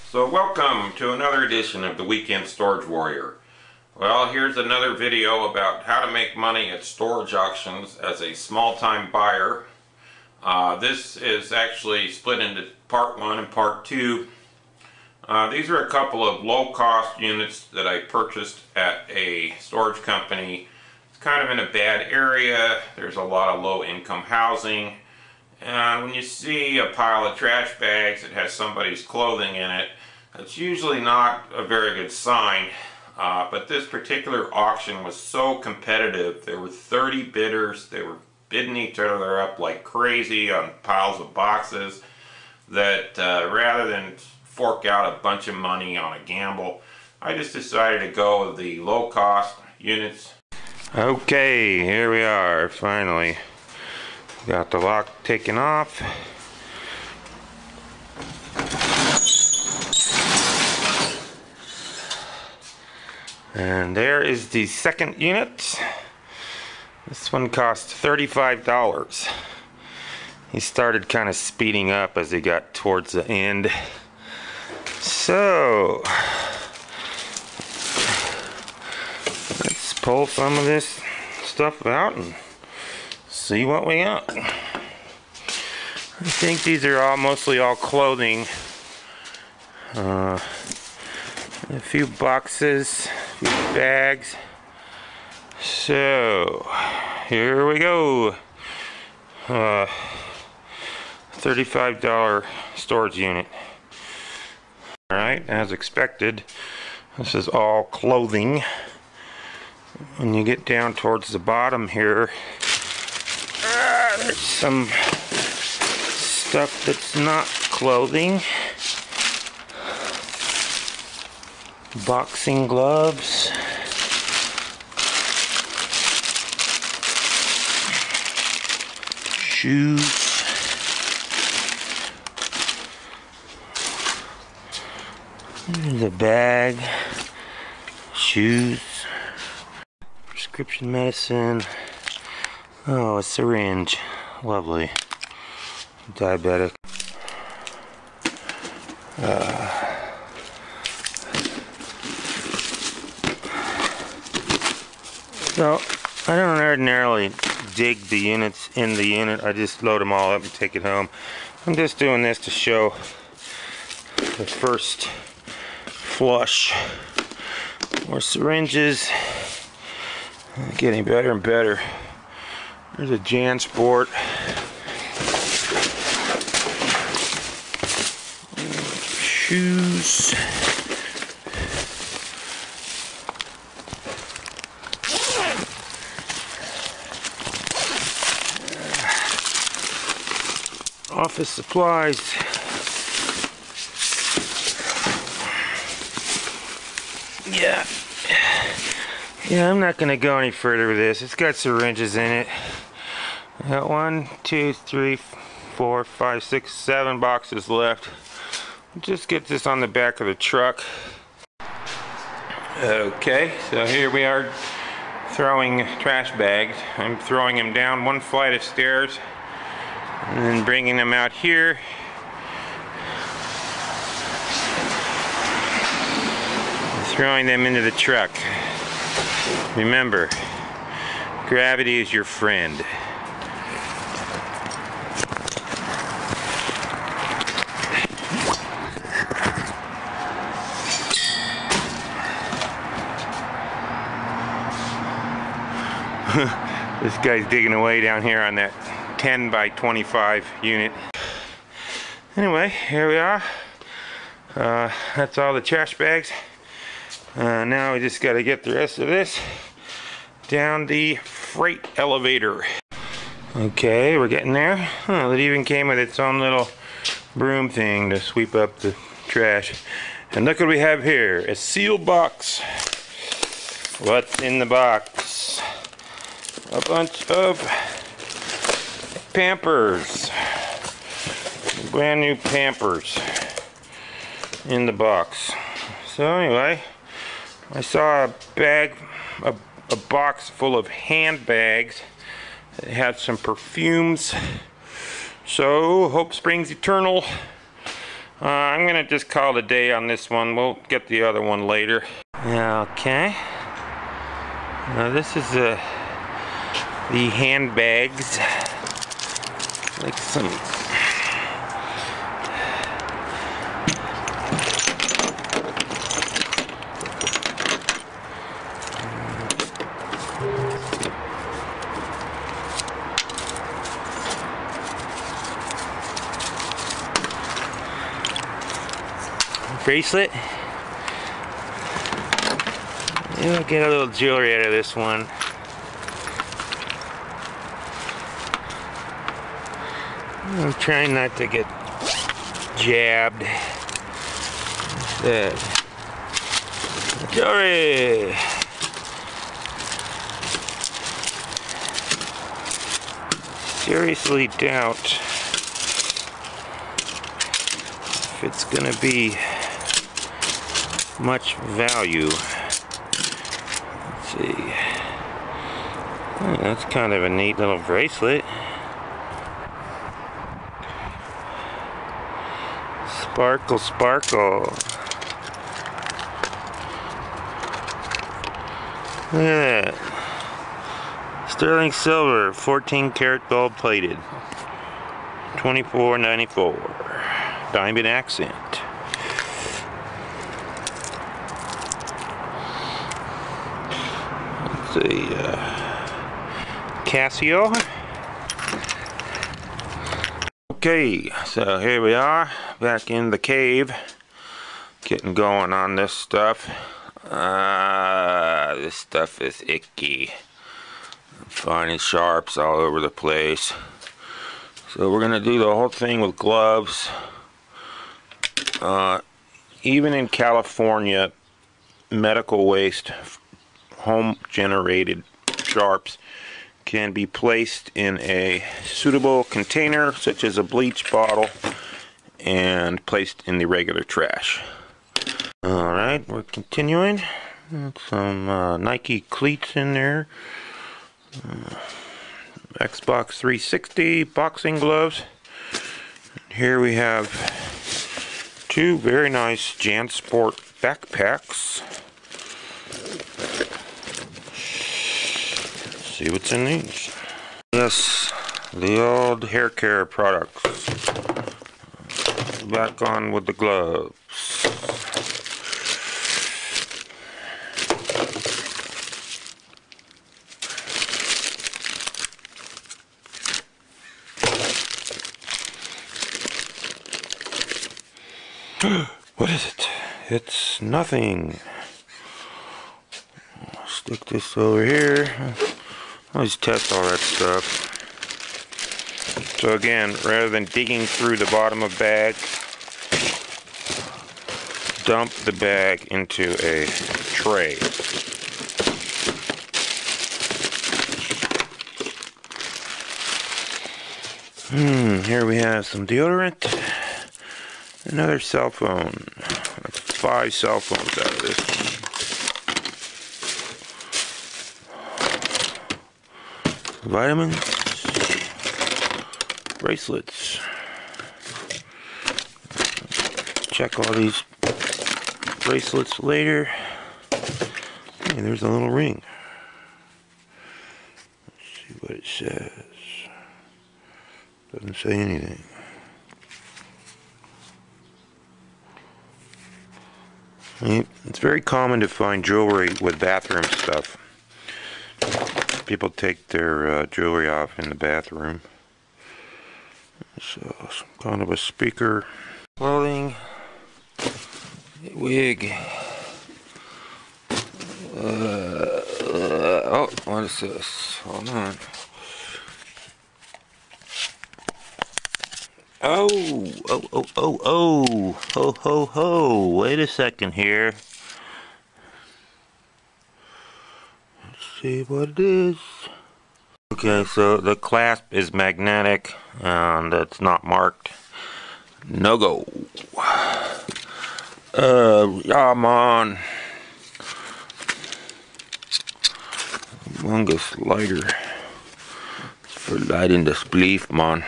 So welcome to another edition of the Weekend Storage Warrior. Well, here's another video about how to make money at storage auctions as a small-time buyer. This is actually split into part 1 and part 2. These are a couple of low-cost units that I purchased at a storage company. It's kind of in a bad area. There's a lot of low-income housing. And when you see a pile of trash bags that has somebody's clothing in it, it's usually not a very good sign. But this particular auction was so competitive. There were 30 bidders. They were bidding each other up like crazy on piles of boxes that rather than fork out a bunch of money on a gamble, I just decided to go with the low-cost units. Okay, here we are, finally. Got the lock taken off. And there is the second unit. This one cost $35. He started kind of speeding up as he got towards the end. So, let's pull some of this stuff out and see what we got. I think these are mostly all clothing. A few boxes, a few bags. So here we go. $35 storage unit. Alright, as expected, this is all clothing. When you get down towards the bottom here, there's some stuff that's not clothing. Boxing gloves. Shoes. There's a bag. Shoes. Prescription medicine. Oh, a syringe. Lovely. Diabetic. So, I don't ordinarily dig the units in the unit. I just load them all up and take it home. I'm just doing this to show the first flush. More syringes. Getting better and better. There's a JanSport. Shoes. Office supplies. Yeah, I'm not going to go any further with this. It's got syringes in it. I got 1, 2, 3, 4, 5, 6, 7 boxes left. Just get this on the back of the truck. Okay, so here we are throwing trash bags. I'm throwing them down one flight of stairs and then bringing them out here. Throwing them into the truck. Remember, gravity is your friend. This guy's digging away down here on that 10 by 25 unit. Anyway, here we are. That's all the trash bags. Now we just got to get the rest of this down the freight elevator. Okay, we're getting there. Oh, it even came with its own little broom thing to sweep up the trash. And look what we have here, a sealed box. What's in the box? A bunch of Pampers. Brand new Pampers in the box. So anyway, I saw a bag, a box full of handbags that had some perfumes. So, hope springs eternal. I'm gonna just call it a day on this one. We'll get the other one later. Okay. Now this is the handbags. Like some bracelet. We'll get a little jewelry out of this one. I'm trying not to get jabbed. What's that? Jewelry! Seriously doubt if it's gonna be much value. Let's see. Oh, that's kind of a neat little bracelet. Sparkle, sparkle. Look at that. Sterling silver, 14 karat gold plated. $24.94. Diamond accent. Let's see. Casio. Okay, so here we are, back in the cave, getting going on this stuff. This stuff is icky. I'm finding sharps all over the place. So we're gonna do the whole thing with gloves. Even in California, medical waste, home-generated sharps can be placed in a suitable container, such as a bleach bottle, and placed in the regular trash. Alright, we're continuing. Some Nike cleats in there. Xbox 360 boxing gloves. Here we have two very nice JanSport backpacks. See what's in these. Yes, the old hair care products. Back on with the gloves. What is it? It's nothing. I'll stick this over here. Always test all that stuff. So again, rather than digging through the bottom of bags, dump the bag into a tray. Here we have some deodorant. Another cell phone. That's 5 cell phones out of this. Vitamins, bracelets. Check all these bracelets later. Hey, there's a little ring. Let's see what it says. Doesn't say anything. It's very common to find jewelry with bathroom stuff. People take their jewelry off in the bathroom. So, some kind of a speaker. Clothing. Wig. Oh, what is this? Hold on. Oh, ho, ho, ho. Wait a second here. Let's see what it is. Okay, so the clasp is magnetic and it's not marked. No go. Yeah, man. Humongous lighter. It's for lighting the spleef, man.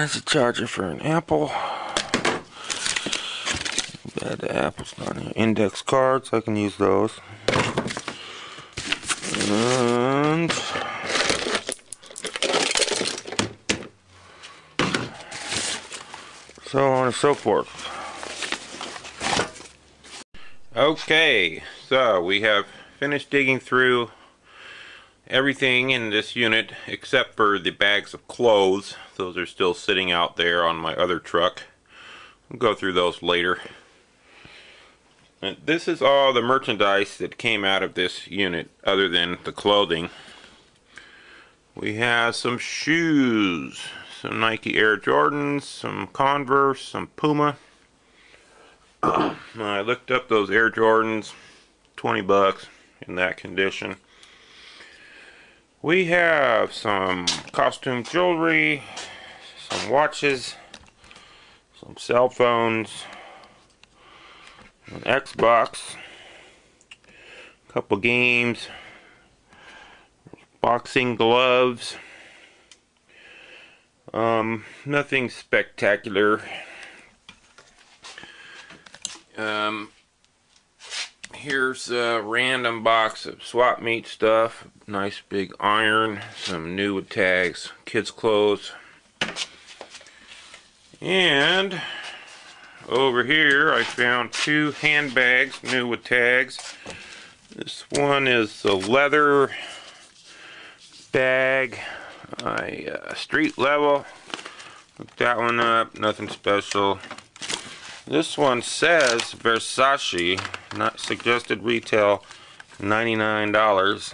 That's a charger for an Apple. Bad the Apple's not here. Index cards, I can use those. And so on and so forth. Okay, so we have finished digging through everything in this unit except for the bags of clothes. Those are still sitting out there on my other truck. We'll go through those later. And this is all the merchandise that came out of this unit other than the clothing. We have some shoes, some Nike Air Jordans, some Converse, some Puma. I looked up those Air Jordans, 20 bucks in that condition. We have some costume jewelry, some watches, some cell phones, an Xbox, a couple games, boxing gloves, nothing spectacular. Here's a random box of swap meet stuff. Nice big iron, some new with tags, kids' clothes. And over here I found two handbags, new with tags. This one is a leather bag, street level. Looked that one up, nothing special. This one says Versace, not suggested retail, $99.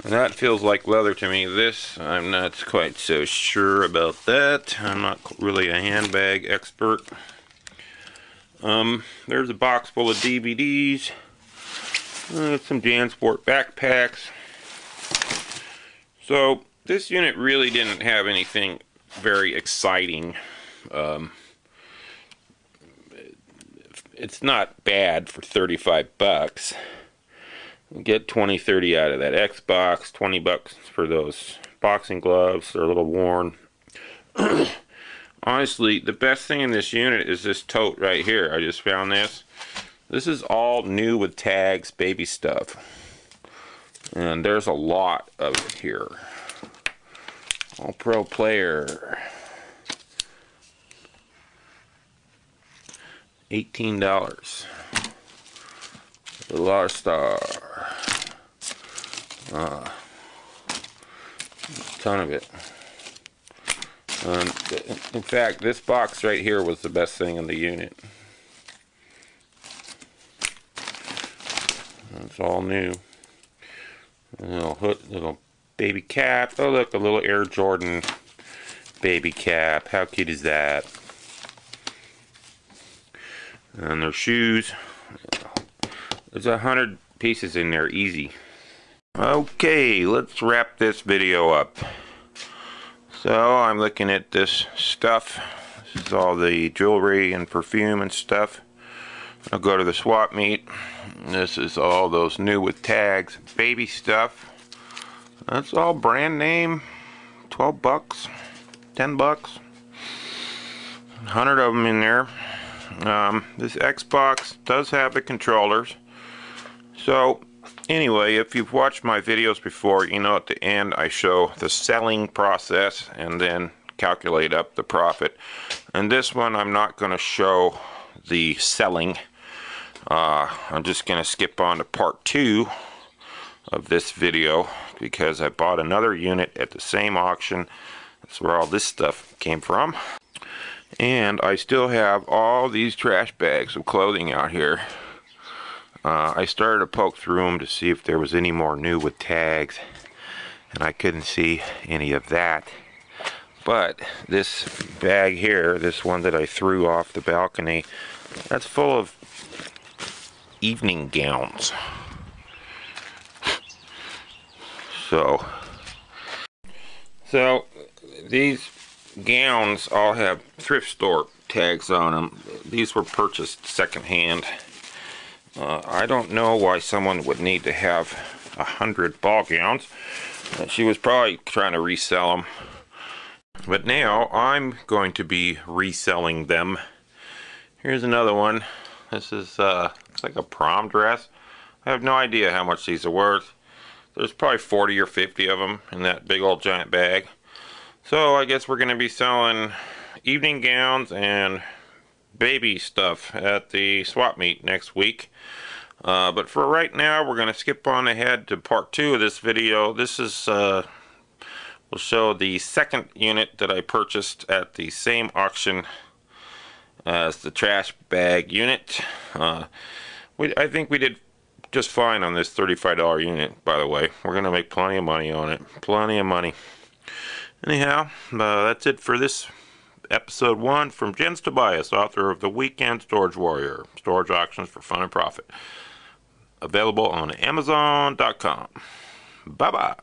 And that feels like leather to me. This, I'm not quite so sure about that. I'm not really a handbag expert. There's a box full of DVDs. Some JanSport backpacks. So, this unit really didn't have anything very exciting. It's not bad for 35 bucks. You get 20-30 out of that Xbox, 20 bucks for those boxing gloves. They're a little worn. Honestly, the best thing in this unit is this tote right here. I just found this. This is all new with tags, baby stuff. And there's a lot of it here. All Pro Player. $18. Little R-Star. A ton of it. In fact, this box right here was the best thing in the unit. It's all new. A little hood, little baby cap. Oh look, a little Air Jordan baby cap. How cute is that? And their shoes. There's 100 pieces in there, easy. Okay, let's wrap this video up. So I'm looking at this stuff. This is all the jewelry and perfume and stuff. I'll go to the swap meet. This is all those new with tags, baby stuff. That's all brand name. 12 bucks, 10 bucks. 100 of them in there. This Xbox does have the controllers. So anyway, if you've watched my videos before, you know at the end I show the selling process and then calculate up the profit. And this one I'm not going to show the selling. I'm just going to skip on to part 2 of this video because I bought another unit at the same auction. That's where all this stuff came from. And I still have all these trash bags of clothing out here. I started to poke through them to see if there was any more new with tags, and I couldn't see any of that. But this bag here, this one that I threw off the balcony, that's full of evening gowns. So these gowns all have thrift store tags on them. These were purchased secondhand. I don't know why someone would need to have 100 ball gowns. She was probably trying to resell them. But now I'm going to be reselling them. Here's another one. This is looks like a prom dress. I have no idea how much these are worth. There's probably 40 or 50 of them in that big old giant bag. So I guess we're going to be selling evening gowns and baby stuff at the swap meet next week. But for right now, we're going to skip on ahead to part 2 of this video. This is will show the second unit that I purchased at the same auction as the trash bag unit. I think we did just fine on this $35 unit, by the way. We're going to make plenty of money on it. Plenty of money. Anyhow, that's it for this episode 1 from Jens Tobias, author of The Weekend Storage Warrior. Storage auctions for fun and profit. Available on Amazon.com. Bye-bye.